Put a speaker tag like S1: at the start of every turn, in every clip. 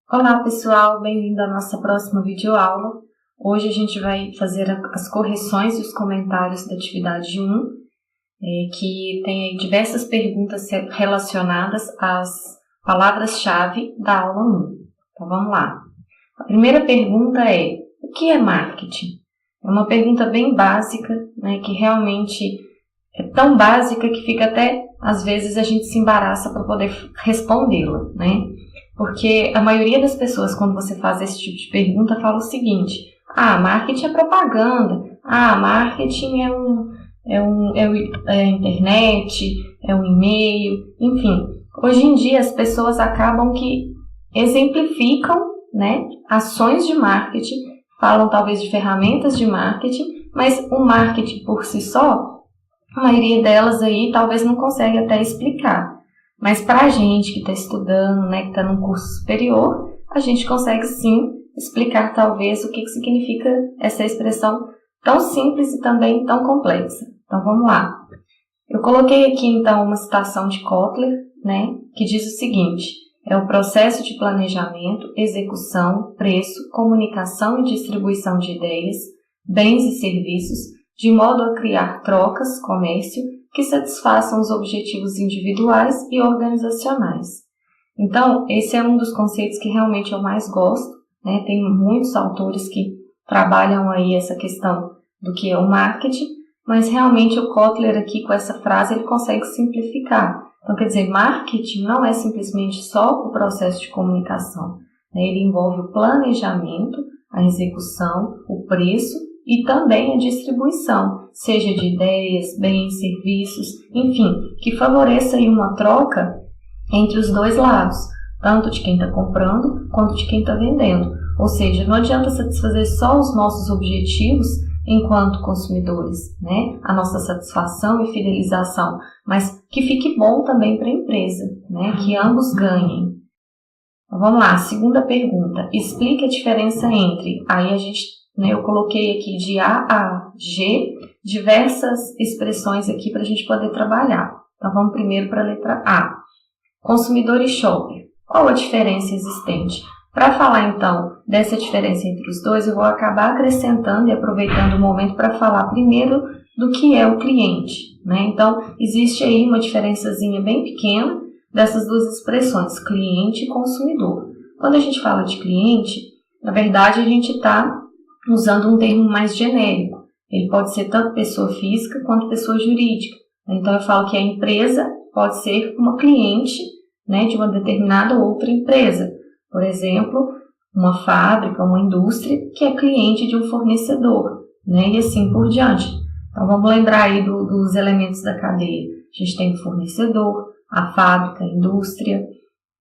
S1: Olá pessoal, bem-vindo à nossa próxima videoaula. Hoje a gente vai fazer as correções e os comentários da atividade 1, que tem aí diversas perguntas relacionadas às palavras-chave da aula 1. Então vamos lá. A primeira pergunta é: o que é marketing? É uma pergunta bem básica, né, que realmente é tão básica que fica até, às vezes, a gente se embaraça para poder respondê-la, né? Porque a maioria das pessoas, quando você faz esse tipo de pergunta, fala o seguinte: marketing é propaganda, marketing é internet, é um e-mail, enfim. Hoje em dia as pessoas acabam que exemplificam, né, ações de marketing, falam talvez de ferramentas de marketing, mas o marketing por si só, a maioria delas aí talvez não consegue até explicar. Mas para a gente que está estudando, né, que está num curso superior, a gente consegue sim explicar talvez o que significa essa expressão tão simples e também tão complexa. Então vamos lá. Eu coloquei aqui então uma citação de Kotler, né, que diz o seguinte: é o processo de planejamento, execução, preço, comunicação e distribuição de ideias, bens e serviços, de modo a criar trocas, comércio, que satisfaçam os objetivos individuais e organizacionais. Então, esse é um dos conceitos que realmente eu mais gosto, né? Tem muitos autores que trabalham aí essa questão do que é o marketing, mas realmente o Kotler aqui com essa frase ele consegue simplificar. Então, quer dizer, marketing não é simplesmente só o processo de comunicação, né? Ele envolve o planejamento, a execução, o preço e também a distribuição, seja de ideias, bens, serviços, enfim, que favoreça aí uma troca entre os dois lados, tanto de quem está comprando quanto de quem está vendendo. Ou seja, não adianta satisfazer só os nossos objetivos enquanto consumidores, né? A nossa satisfação e fidelização, mas que fique bom também para a empresa, né? Que ambos ganhem. Então, vamos lá, segunda pergunta. Explique a diferença entre, eu coloquei aqui de A a G, diversas expressões aqui para a gente poder trabalhar. Então, vamos primeiro para a letra A. Consumidor e shopper. Qual a diferença existente? Para falar, então, dessa diferença entre os dois, eu vou acabar acrescentando e aproveitando o momento para falar primeiro do que é o cliente, né? Então, existe aí uma diferençazinha bem pequena dessas duas expressões, cliente e consumidor. Quando a gente fala de cliente, na verdade, a gente está usando um termo mais genérico. Ele pode ser tanto pessoa física quanto pessoa jurídica. Então, eu falo que a empresa pode ser uma cliente, né, de uma determinada outra empresa. Por exemplo, uma fábrica, uma indústria que é cliente de um fornecedor, né, e assim por diante. Então, vamos lembrar aí dos elementos da cadeia. A gente tem o fornecedor, a fábrica, a indústria,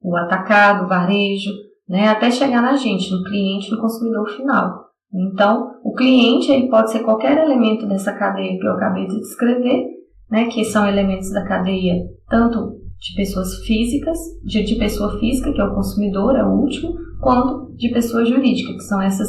S1: o atacado, o varejo, né, até chegar na gente, no cliente, no consumidor final. Então, o cliente ele pode ser qualquer elemento dessa cadeia que eu acabei de descrever, né, que são elementos da cadeia tanto de pessoas físicas, de pessoa física, que é o consumidor, é o último, quanto de pessoa jurídica, que são essas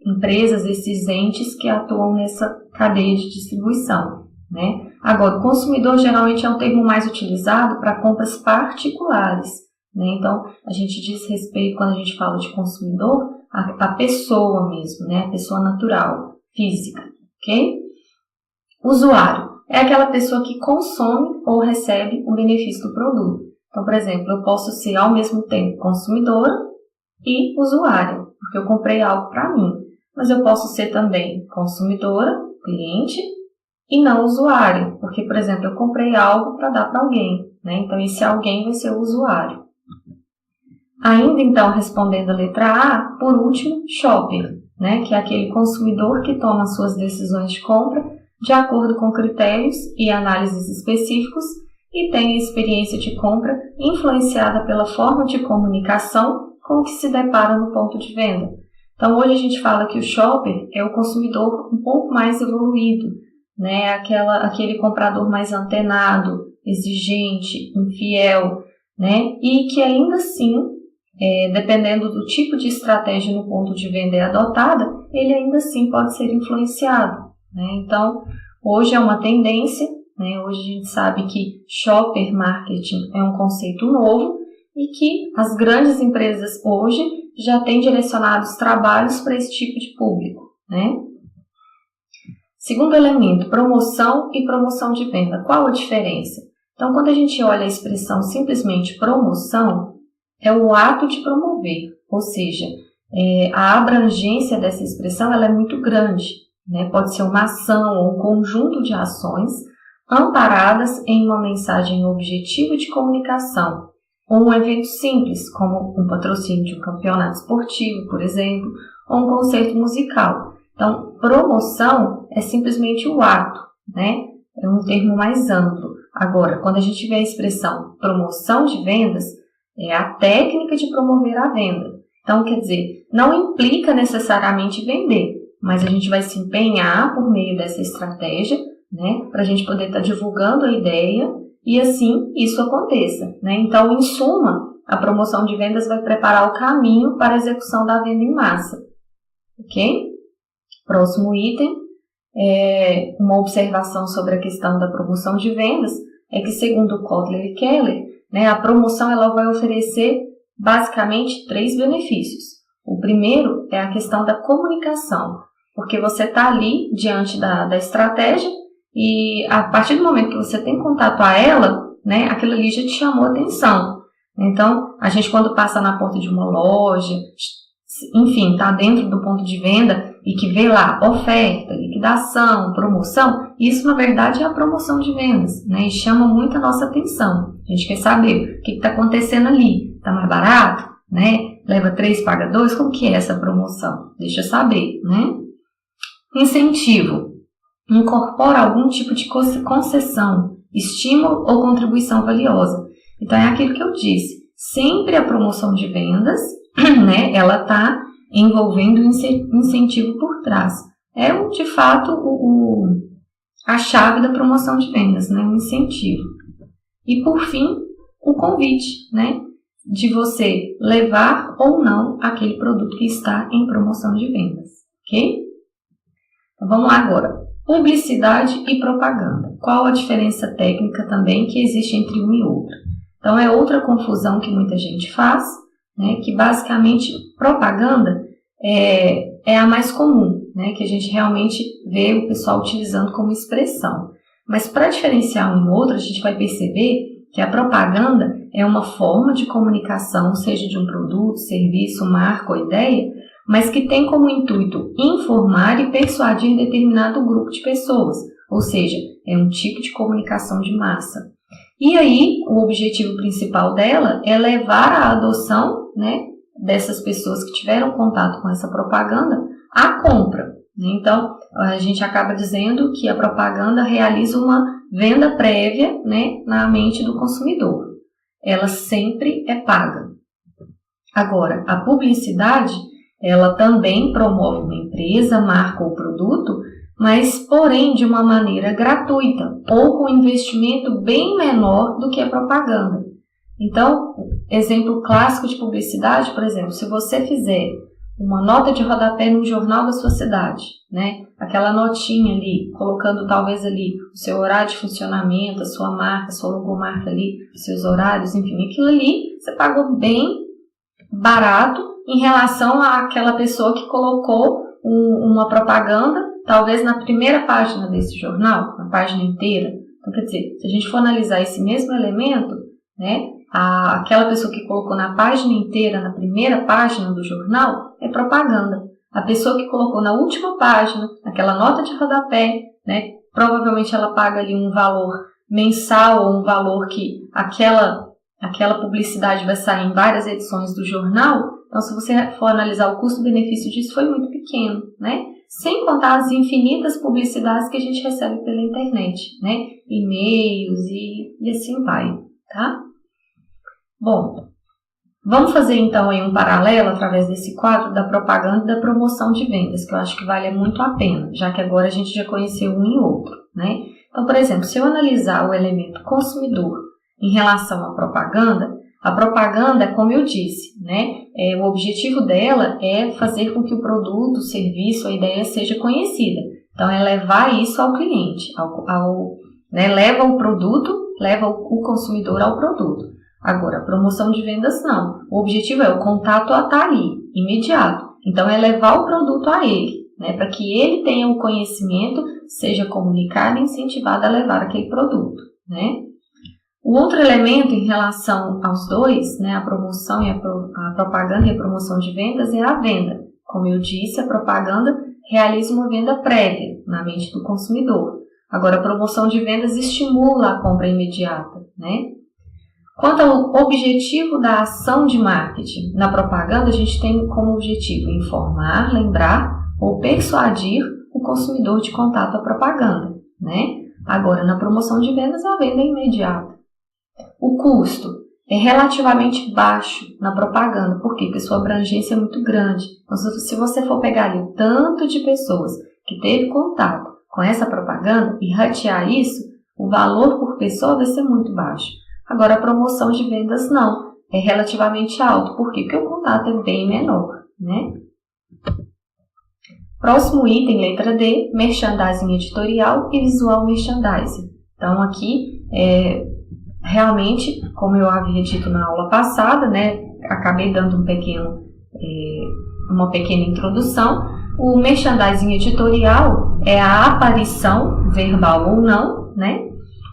S1: empresas, esses entes que atuam nessa cadeia de distribuição, né? Agora, o consumidor geralmente é um termo mais utilizado para compras particulares, né? Então, a gente diz respeito, quando a gente fala de consumidor, a pessoa mesmo, né? A pessoa natural, física, ok? Usuário é aquela pessoa que consome ou recebe o benefício do produto. Então, por exemplo, eu posso ser ao mesmo tempo consumidora e usuária, porque eu comprei algo para mim. Mas eu posso ser também consumidora, cliente, e não usuária, porque, por exemplo, eu comprei algo para dar para alguém, né? Então, esse alguém vai ser o usuário. Ainda, então, respondendo a letra A, por último, shopper, né? Que é aquele consumidor que toma suas decisões de compra de acordo com critérios e análises específicos e tem a experiência de compra influenciada pela forma de comunicação com que se depara no ponto de venda. Então, hoje a gente fala que o shopper é o consumidor um pouco mais evoluído, né? Aquele comprador mais antenado, exigente, infiel, né? E que ainda assim, dependendo do tipo de estratégia no ponto de venda adotada, ele ainda assim pode ser influenciado, né? Então, hoje é uma tendência, né? Hoje a gente sabe que shopper marketing é um conceito novo e que as grandes empresas hoje já tem direcionados trabalhos para esse tipo de público, né? Segundo elemento, promoção e promoção de venda. Qual a diferença? Então, quando a gente olha a expressão simplesmente promoção, é o ato de promover, ou seja, a abrangência dessa expressão ela é muito grande, né? Pode ser uma ação ou um conjunto de ações amparadas em uma mensagem objetiva de comunicação, ou um evento simples, como um patrocínio de um campeonato esportivo, por exemplo, ou um concerto musical. Então, promoção é simplesmente o ato, né? É um termo mais amplo. Agora, quando a gente vê a expressão promoção de vendas, é a técnica de promover a venda. Então, quer dizer, não implica necessariamente vender, mas a gente vai se empenhar por meio dessa estratégia, né, para a gente poder estar divulgando a ideia e assim isso aconteça, né? Então, em suma, a promoção de vendas vai preparar o caminho para a execução da venda em massa, ok? Próximo item, uma observação sobre a questão da promoção de vendas é que, segundo Kotler e Keller, né, a promoção ela vai oferecer basicamente 3 benefícios. O primeiro é a questão da comunicação, porque você está ali diante da estratégia e a partir do momento que você tem contato a ela, né, aquilo ali já te chamou a atenção. Então, a gente quando passa na porta de uma loja, enfim, está dentro do ponto de venda e que vê lá oferta, liquidação, promoção, isso na verdade é a promoção de vendas, né, e chama muito a nossa atenção. A gente quer saber o que está acontecendo ali, está mais barato, né, leva 3, paga 2, como que é essa promoção? Deixa eu saber, né? Incentivo. Incorpora algum tipo de concessão, estímulo ou contribuição valiosa. Então, é aquilo que eu disse. Sempre a promoção de vendas, né, ela está envolvendo incentivo por trás. É, de fato, a chave da promoção de vendas, né, o incentivo. E, por fim, o convite, né, de você levar ou não aquele produto que está em promoção de vendas, ok? Então, vamos lá agora. Publicidade e propaganda. Qual a diferença técnica também que existe entre um e outro? Então, é outra confusão que muita gente faz, né, que basicamente propaganda é a mais comum, né, que a gente realmente vê o pessoal utilizando como expressão. Mas para diferenciar um e outro, a gente vai perceber que a propaganda é uma forma de comunicação, seja de um produto, serviço, marca ou ideia, mas que tem como intuito informar e persuadir determinado grupo de pessoas, ou seja, é um tipo de comunicação de massa. E aí, o objetivo principal dela é levar a adoção, né, dessas pessoas que tiveram contato com essa propaganda à compra. Então, a gente acaba dizendo que a propaganda realiza uma venda prévia, né, na mente do consumidor. Ela sempre é paga. Agora, a publicidade ela também promove uma empresa, marca ou produto, mas, porém, de uma maneira gratuita ou com investimento bem menor do que a propaganda. Então, exemplo clássico de publicidade, por exemplo, se você fizer uma nota de rodapé no jornal da sua cidade, né? Aquela notinha ali, colocando talvez ali o seu horário de funcionamento, a sua marca, a sua logomarca ali, os seus horários, enfim, aquilo ali você pagou bem barato em relação àquela pessoa que colocou uma propaganda, talvez na primeira página desse jornal, na página inteira. Então, quer dizer, se a gente for analisar esse mesmo elemento, né, aquela pessoa que colocou na página inteira, na primeira página do jornal, é propaganda. A pessoa que colocou na última página, aquela nota de rodapé, né, provavelmente ela paga ali um valor mensal ou um valor que aquela publicidade vai sair em várias edições do jornal. Então, se você for analisar o custo-benefício disso, foi muito pequeno, né? Sem contar as infinitas publicidades que a gente recebe pela internet, né? E-mails e assim vai, tá? Bom, vamos fazer então aí um paralelo através desse quadro da propaganda e da promoção de vendas, que eu acho que vale muito a pena, já que agora a gente já conheceu um e outro, né? Então, por exemplo, se eu analisar o elemento consumidor em relação à propaganda, a propaganda, como eu disse, né, o objetivo dela é fazer com que o produto, o serviço, a ideia seja conhecida. Então, é levar isso ao cliente, né, leva o produto, leva o consumidor ao produto. Agora, a promoção de vendas não. O objetivo é o contato a estar ali. imediato. Então, é levar o produto a ele, né, para que ele tenha o conhecimento, seja comunicado e incentivado a levar aquele produto, né. O outro elemento em relação aos dois, né, a promoção e a propaganda e a promoção de vendas, é a venda. Como eu disse, a propaganda realiza uma venda prévia na mente do consumidor. Agora, a promoção de vendas estimula a compra imediata, né? Quanto ao objetivo da ação de marketing, na propaganda a gente tem como objetivo informar, lembrar ou persuadir o consumidor de contato à propaganda, né? Agora, na promoção de vendas, a venda é imediata. O custo é relativamente baixo na propaganda, por quê? Porque sua abrangência é muito grande. Então, se você for pegar ali o tanto de pessoas que teve contato com essa propaganda e ratear isso, o valor por pessoa vai ser muito baixo. Agora, a promoção de vendas não, é relativamente alto. Por quê? Porque o contato é bem menor, né? Próximo item, letra D, merchandising editorial e visual merchandising. Então, aqui, realmente, como eu havia dito na aula passada, né, acabei dando uma pequena introdução. O merchandising editorial é a aparição, verbal ou não, né,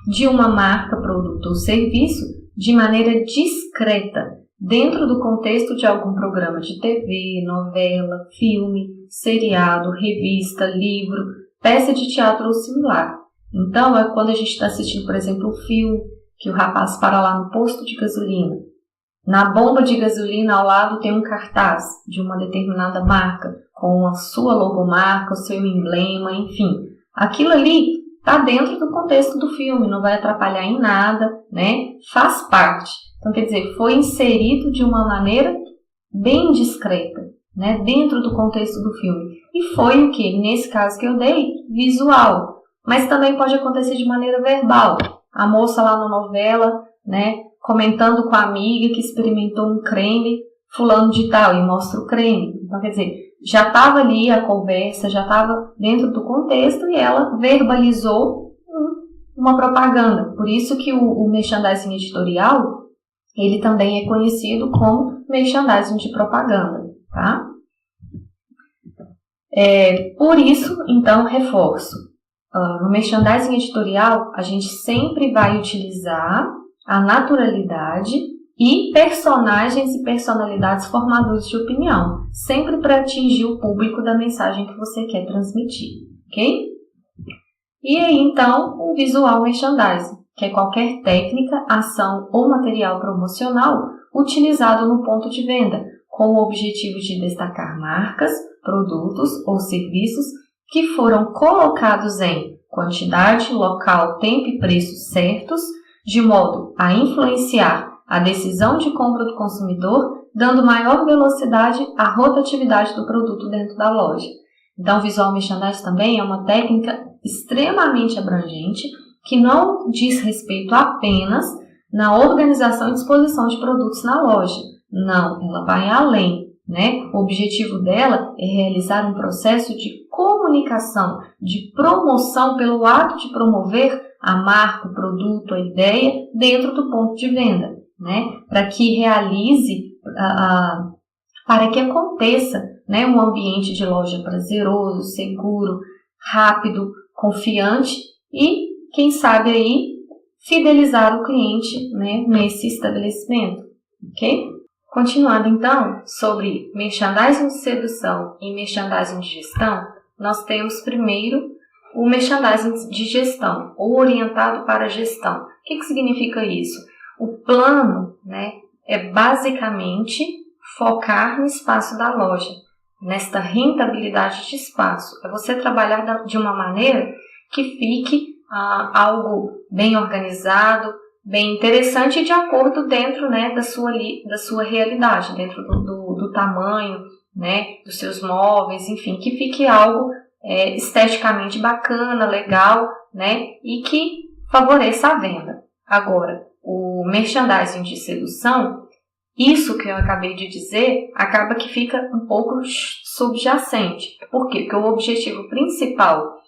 S1: de uma marca, produto ou serviço de maneira discreta, dentro do contexto de algum programa de TV, novela, filme, seriado, revista, livro, peça de teatro ou similar. Então, é quando a gente está assistindo, por exemplo, um filme, que o rapaz para lá no posto de gasolina. Na bomba de gasolina, ao lado, tem um cartaz de uma determinada marca, com a sua logomarca, o seu emblema, enfim. Aquilo ali está dentro do contexto do filme, não vai atrapalhar em nada, né? Faz parte. Então, quer dizer, foi inserido de uma maneira bem discreta, né? Dentro do contexto do filme. E foi o que? Nesse caso que eu dei, visual. Mas também pode acontecer de maneira verbal. A moça lá na novela, né? Comentando com a amiga que experimentou um creme fulano de tal e mostra o creme. Então, quer dizer, já estava ali a conversa, já estava dentro do contexto e ela verbalizou uma propaganda. Por isso que o merchandising editorial, ele também é conhecido como merchandising de propaganda, tá? Por isso, então, reforço. No merchandising editorial, a gente sempre vai utilizar a naturalidade e personagens e personalidades formadores de opinião, sempre para atingir o público da mensagem que você quer transmitir, ok? E aí, então, o visual merchandising, que é qualquer técnica, ação ou material promocional utilizado no ponto de venda, com o objetivo de destacar marcas, produtos ou serviços que foram colocados em quantidade, local, tempo e preço certos, de modo a influenciar a decisão de compra do consumidor, dando maior velocidade à rotatividade do produto dentro da loja. Então, o visual merchandising também é uma técnica extremamente abrangente, que não diz respeito apenas na organização e disposição de produtos na loja. Não, ela vai além, né? O objetivo dela é realizar um processo de comunicação, de promoção pelo ato de promover a marca, o produto, a ideia dentro do ponto de venda, né? Para que realize, para que aconteça, né, um ambiente de loja prazeroso, seguro, rápido, confiante e, quem sabe aí, fidelizar o cliente, né, nesse estabelecimento, ok? Continuando então, sobre merchandising de sedução e merchandising de gestão, nós temos primeiro o merchandising de gestão, ou orientado para a gestão. O que significa isso? O plano, né, é basicamente focar no espaço da loja, nesta rentabilidade de espaço. É você trabalhar de uma maneira que fique algo bem organizado, bem interessante e de acordo dentro, né, da sua realidade, dentro do tamanho, né, dos seus móveis, enfim, que fique algo esteticamente bacana, legal, né, e que favoreça a venda. Agora, o merchandising de sedução, isso que eu acabei de dizer, acaba que fica um pouco subjacente. Por quê? Porque o objetivo principal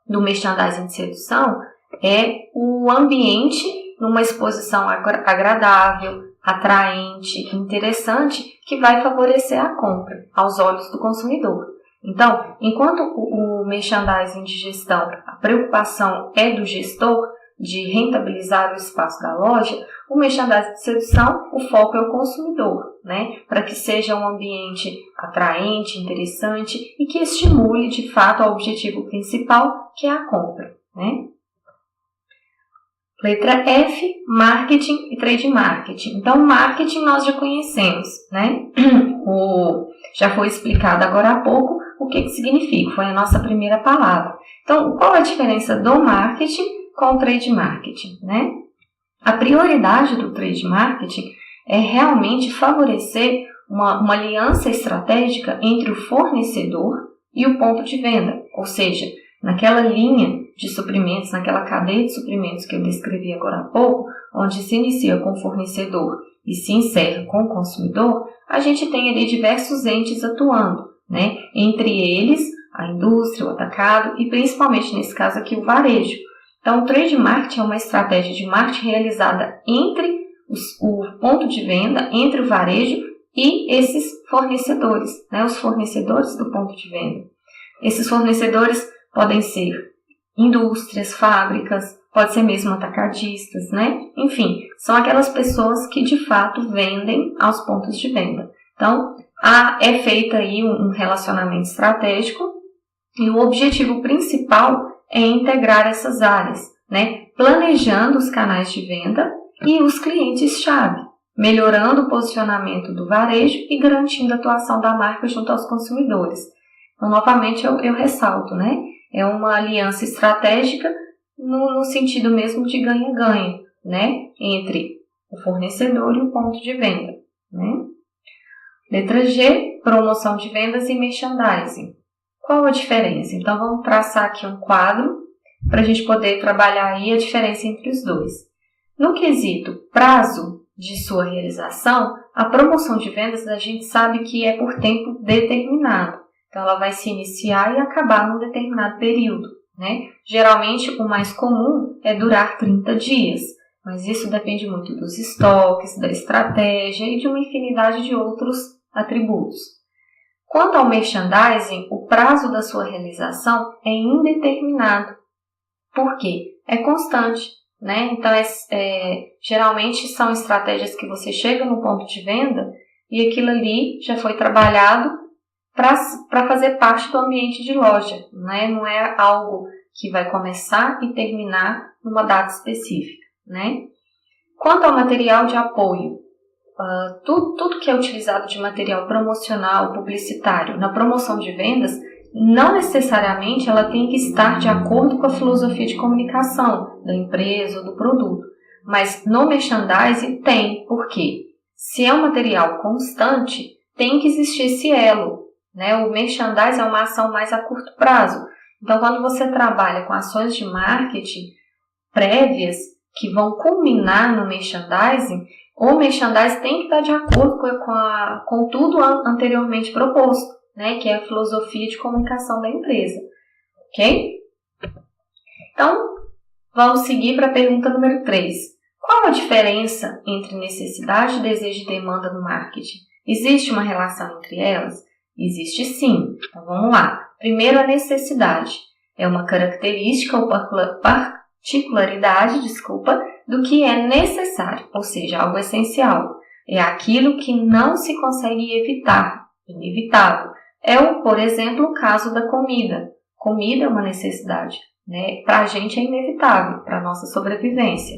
S1: do merchandising de sedução é o ambiente numa exposição agradável, atraente, interessante, que vai favorecer a compra aos olhos do consumidor. Então, enquanto o merchandising de gestão, a preocupação é do gestor de rentabilizar o espaço da loja, o merchandising de sedução, o foco é o consumidor, né? Para que seja um ambiente atraente, interessante e que estimule de fato ao objetivo principal, que é a compra, né? Letra F, marketing e trade marketing. Então, marketing nós já conhecemos, né? Já foi explicado agora há pouco o que significa, foi a nossa primeira palavra. Então, qual a diferença do marketing com o trade marketing, né? A prioridade do trade marketing é realmente favorecer uma aliança estratégica entre o fornecedor e o ponto de venda, ou seja, naquela linha de suprimentos, naquela cadeia de suprimentos que eu descrevi agora há pouco, onde se inicia com o fornecedor e se encerra com o consumidor, a gente tem ali diversos entes atuando, né? Entre eles, a indústria, o atacado e principalmente nesse caso aqui o varejo. Então, o trade marketing é uma estratégia de marketing realizada entre o ponto de venda, entre o varejo e esses fornecedores, né? Os fornecedores do ponto de venda. Esses fornecedores podem ser indústrias, fábricas, pode ser mesmo atacadistas, né? Enfim, são aquelas pessoas que de fato vendem aos pontos de venda. Então, é feito aí um relacionamento estratégico e o objetivo principal é integrar essas áreas, né? Planejando os canais de venda e os clientes-chave, melhorando o posicionamento do varejo e garantindo a atuação da marca junto aos consumidores. Então, novamente, eu ressalto, né? É uma aliança estratégica no sentido mesmo de ganha-ganha, né? Entre o fornecedor e o ponto de venda, né? Letra G, promoção de vendas e merchandising. Qual a diferença? Então, vamos traçar aqui um quadro para a gente poder trabalhar aí a diferença entre os dois. No quesito prazo de sua realização, a promoção de vendas a gente sabe que é por tempo determinado. Então, ela vai se iniciar e acabar num determinado período, né? Geralmente, o mais comum é durar 30 dias, mas isso depende muito dos estoques, da estratégia e de uma infinidade de outros atributos. Quanto ao merchandising, o prazo da sua realização é indeterminado. Por quê? É constante, né? Então, geralmente são estratégias que você chega no ponto de venda e aquilo ali já foi trabalhado para fazer parte do ambiente de loja, né? Não é algo que vai começar e terminar numa data específica, né? Quanto ao material de apoio, tudo que é utilizado de material promocional, publicitário, na promoção de vendas, não necessariamente ela tem que estar de acordo com a filosofia de comunicação da empresa ou do produto, mas no merchandising tem, por quê? Se é um material constante, tem que existir esse elo, né? O merchandising é uma ação mais a curto prazo. Então, quando você trabalha com ações de marketing prévias que vão culminar no merchandising, o merchandising tem que estar de acordo com tudo anteriormente proposto, né? Que é a filosofia de comunicação da empresa. Ok? Então, vamos seguir para a pergunta número 3. Qual a diferença entre necessidade, desejo e demanda no marketing? Existe uma relação entre elas? Existe sim. Então, vamos lá. Primeiro, a necessidade. É uma característica ou particularidade, do que é necessário, ou seja, algo essencial. É aquilo que não se consegue evitar, inevitável. Por exemplo, o caso da comida. Comida é uma necessidade, né? Para a gente é inevitável, para a nossa sobrevivência.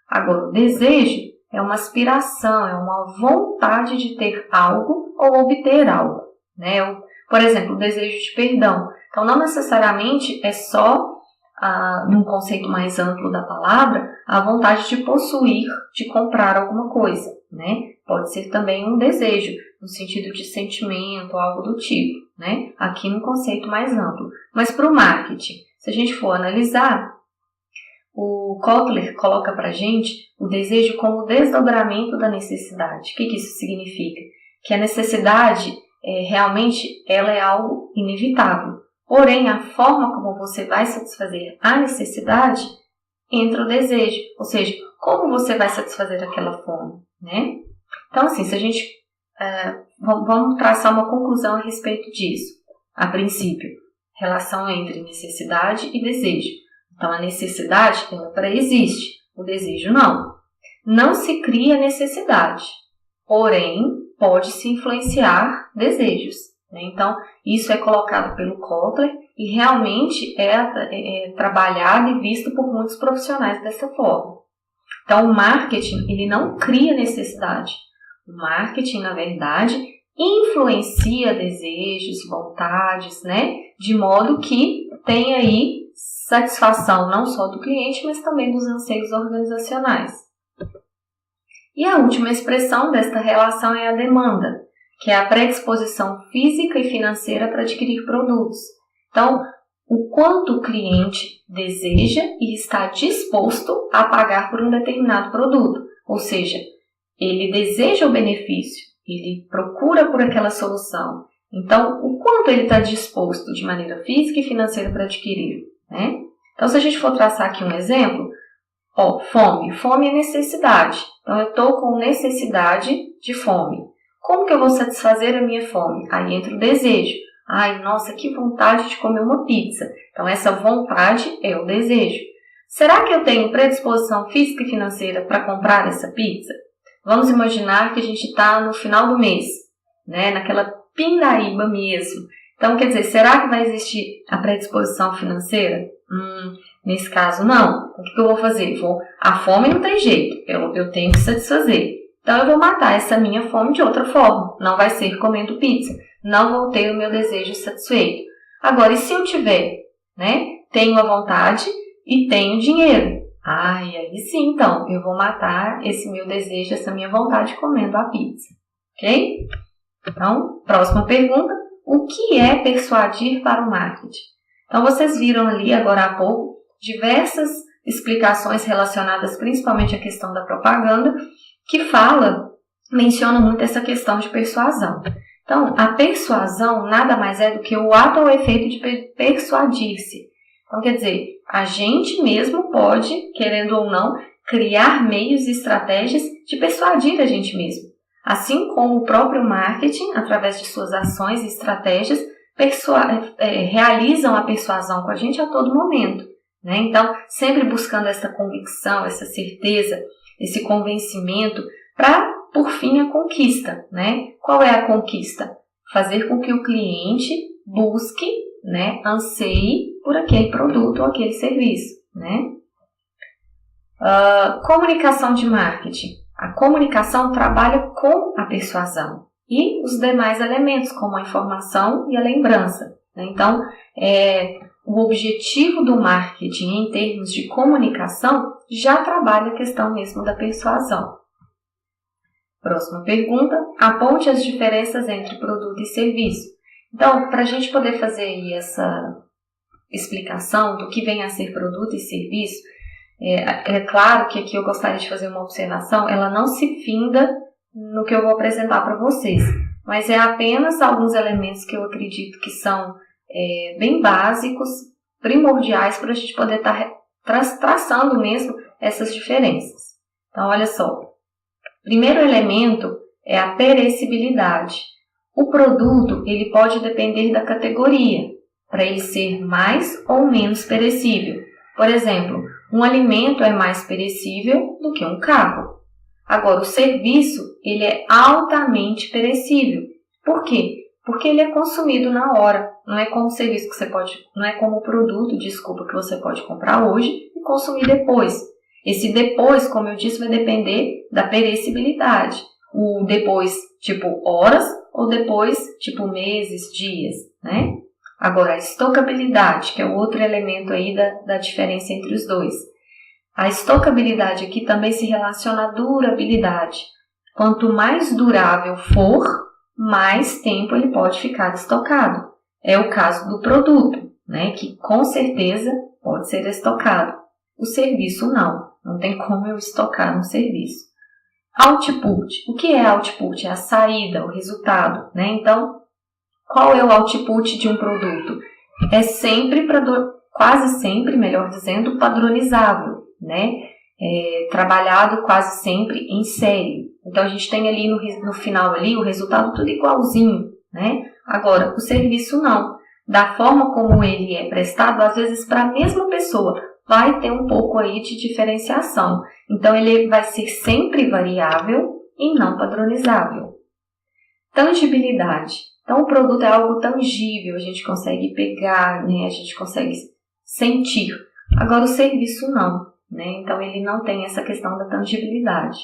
S1: Agora, o desejo é uma aspiração, é uma vontade de ter algo ou obter algo, né? Por exemplo, o desejo de perdão. Então, não necessariamente é só, num conceito mais amplo da palavra, a vontade de possuir, de comprar alguma coisa, né? Pode ser também um desejo, no sentido de sentimento, algo do tipo, né? Aqui num conceito mais amplo. Mas para o marketing, se a gente for analisar, o Kotler coloca para a gente o desejo como desdobramento da necessidade. O que isso significa? Que a necessidade, realmente, ela é algo inevitável. Porém, a forma como você vai satisfazer a necessidade entra o desejo. Ou seja, como você vai satisfazer aquela fome, né? Então, assim, se a gente... vamos traçar uma conclusão a respeito disso. A princípio, relação entre necessidade e desejo. Então, a necessidade, ela pré-existe. O desejo, não. Não se cria necessidade. Porém, pode-se influenciar desejos, né? Então, isso é colocado pelo Kotler e realmente é trabalhado e visto por muitos profissionais dessa forma. Então, o marketing, ele não cria necessidade. O marketing, na verdade, influencia desejos, vontades, né? De modo que tem aí satisfação não só do cliente, mas também dos anseios organizacionais. E a última expressão desta relação é a demanda, que é a predisposição física e financeira para adquirir produtos. Então, o quanto o cliente deseja e está disposto a pagar por um determinado produto. Ou seja, ele deseja o benefício, ele procura por aquela solução. Então, o quanto ele está disposto de maneira física e financeira para adquirir, né? Então, se a gente for traçar aqui um exemplo, fome. Fome é necessidade. Então, eu estou com necessidade de fome. Como que eu vou satisfazer a minha fome? Aí entra o desejo. Ai, nossa, que vontade de comer uma pizza. Então, essa vontade é o desejo. Será que eu tenho predisposição física e financeira para comprar essa pizza? Vamos imaginar que a gente está no final do mês, né? Naquela pindaíba mesmo. Então, quer dizer, será que vai existir a predisposição financeira? Nesse caso, não. Então, o que eu vou fazer? A fome não tem jeito, eu tenho que satisfazer. Então, eu vou matar essa minha fome de outra forma. Não vai ser comendo pizza. Não vou ter o meu desejo satisfeito. Agora, e se eu tiver, né? Tenho a vontade e tenho dinheiro. Aí sim, então, eu vou matar esse meu desejo, essa minha vontade comendo a pizza. Ok? Então, próxima pergunta. O que é persuadir para o marketing? Então, vocês viram ali, agora há pouco, diversas explicações relacionadas principalmente à questão da propaganda, que menciona muito essa questão de persuasão. Então, a persuasão nada mais é do que o ato ou efeito de persuadir-se. Então, quer dizer, a gente mesmo pode, querendo ou não, criar meios e estratégias de persuadir a gente mesmo. Assim como o próprio marketing, através de suas ações e estratégias, realizam a persuasão com a gente a todo momento, né? Então, sempre buscando essa convicção, essa certeza, esse convencimento para, por fim, a conquista, né? Qual é a conquista? Fazer com que o cliente busque, né, anseie por aquele produto ou aquele serviço, né? Comunicação de marketing. A comunicação trabalha com a persuasão e os demais elementos, como a informação e a lembrança, né? Então, o objetivo do marketing em termos de comunicação já trabalha a questão mesmo da persuasão. Próxima pergunta. Aponte as diferenças entre produto e serviço. Então, para a gente poder fazer aí essa explicação do que vem a ser produto e serviço, é claro que aqui eu gostaria de fazer uma observação, ela não se finda no que eu vou apresentar para vocês, mas é apenas alguns elementos que eu acredito que são bem básicos, primordiais para a gente poder estar traçando mesmo essas diferenças. Então, olha só. Primeiro elemento é a perecibilidade. O produto ele pode depender da categoria, para ele ser mais ou menos perecível. Por exemplo, um alimento é mais perecível do que um carro. Agora, o serviço ele é altamente perecível. Por quê? Porque ele é consumido na hora. Não é como o serviço que não é como o produto, que você pode comprar hoje e consumir depois. Esse depois, como eu disse, vai depender da perecibilidade. O depois, tipo horas, ou depois, tipo meses, dias, né? Agora, a estocabilidade, que é o outro elemento aí da diferença entre os dois. A estocabilidade aqui também se relaciona à durabilidade. Quanto mais durável for, mais tempo ele pode ficar estocado. É o caso do produto, né? Que com certeza pode ser estocado. O serviço não tem como eu estocar um serviço. Output. O que é output? É a saída, o resultado, né? Então, qual é o output de um produto? É sempre, quase sempre, melhor dizendo, padronizável, né? Trabalhado quase sempre em série. Então, a gente tem ali no final ali o resultado tudo igualzinho, né? Agora, o serviço não. Da forma como ele é prestado, às vezes para a mesma pessoa, vai ter um pouco aí de diferenciação. Então, ele vai ser sempre variável e não padronizável. Tangibilidade. Então, o produto é algo tangível, a gente consegue pegar, né? A gente consegue sentir. Agora, o serviço não, né? Então, ele não tem essa questão da tangibilidade.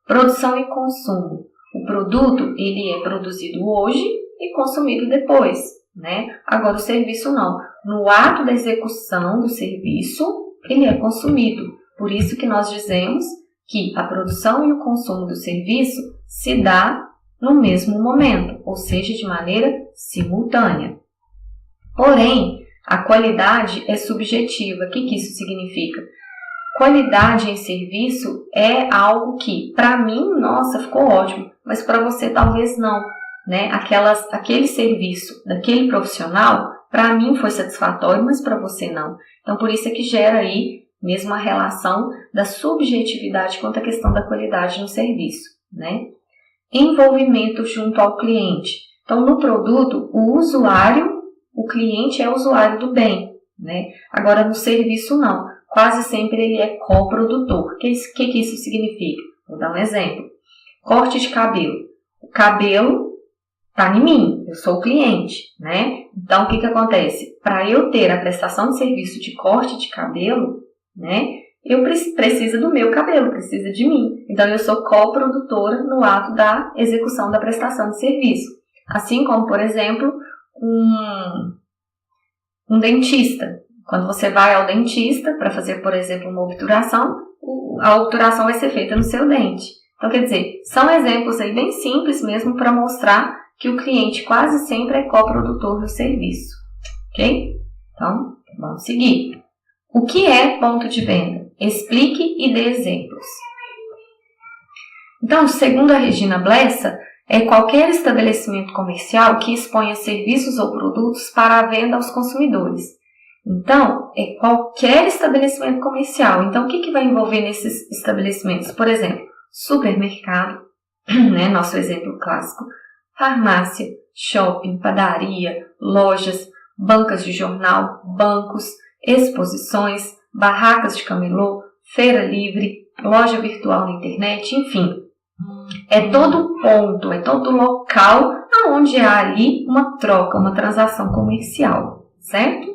S1: Produção e consumo. O produto, ele é produzido hoje e consumido depois, né? Agora, o serviço não. No ato da execução do serviço, ele é consumido. Por isso que nós dizemos que a produção e o consumo do serviço se dá no mesmo momento, ou seja, de maneira simultânea. Porém, a qualidade é subjetiva. O que isso significa? Qualidade em serviço é algo que, para mim, nossa, ficou ótimo, mas para você talvez não, né? Aquele serviço daquele profissional, para mim foi satisfatório, mas para você não. Então, por isso é que gera aí mesmo a relação da subjetividade quanto à questão da qualidade no serviço, né? Envolvimento junto ao cliente. Então, no produto, o cliente é o usuário do bem, né? Agora, no serviço, não. Quase sempre ele é coprodutor. O que isso significa? Vou dar um exemplo. Corte de cabelo. O cabelo está em mim, eu sou o cliente, né? Então, o que acontece? Para eu ter a prestação de serviço de corte de cabelo, né? Eu preciso do meu cabelo, precisa de mim. Então, eu sou coprodutora no ato da execução da prestação de serviço. Assim como, por exemplo, um dentista. Quando você vai ao dentista para fazer, por exemplo, uma obturação, a obturação vai ser feita no seu dente. Então, quer dizer, são exemplos aí bem simples mesmo para mostrar que o cliente quase sempre é coprodutor do serviço. Ok? Então, vamos seguir. O que é ponto de venda? Explique e dê exemplos. Então, segundo a Regina Blessa, é qualquer estabelecimento comercial que exponha serviços ou produtos para a venda aos consumidores. Então, é qualquer estabelecimento comercial. Então, o que vai envolver nesses estabelecimentos? Por exemplo, supermercado, né, nosso exemplo clássico, farmácia, shopping, padaria, lojas, bancas de jornal, bancos, exposições, barracas de camelô, feira livre, loja virtual na internet, enfim. É todo ponto, é todo local onde há ali uma troca, uma transação comercial, certo?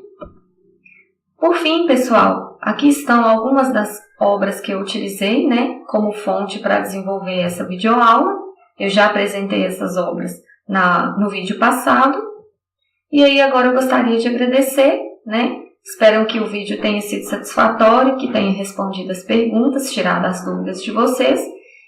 S1: Por fim, pessoal, aqui estão algumas das obras que eu utilizei, né, como fonte para desenvolver essa videoaula. Eu já apresentei essas obras no vídeo passado. E aí agora eu gostaria de agradecer, né? Espero que o vídeo tenha sido satisfatório, que tenha respondido as perguntas, tirado as dúvidas de vocês.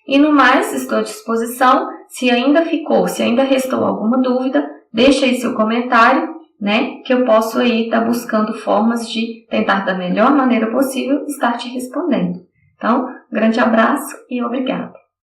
S1: E no mais, estou à disposição. Se ainda restou alguma dúvida, deixe aí seu comentário, né? Que eu posso aí estar buscando formas de tentar da melhor maneira possível estar te respondendo. Então, grande abraço e obrigada.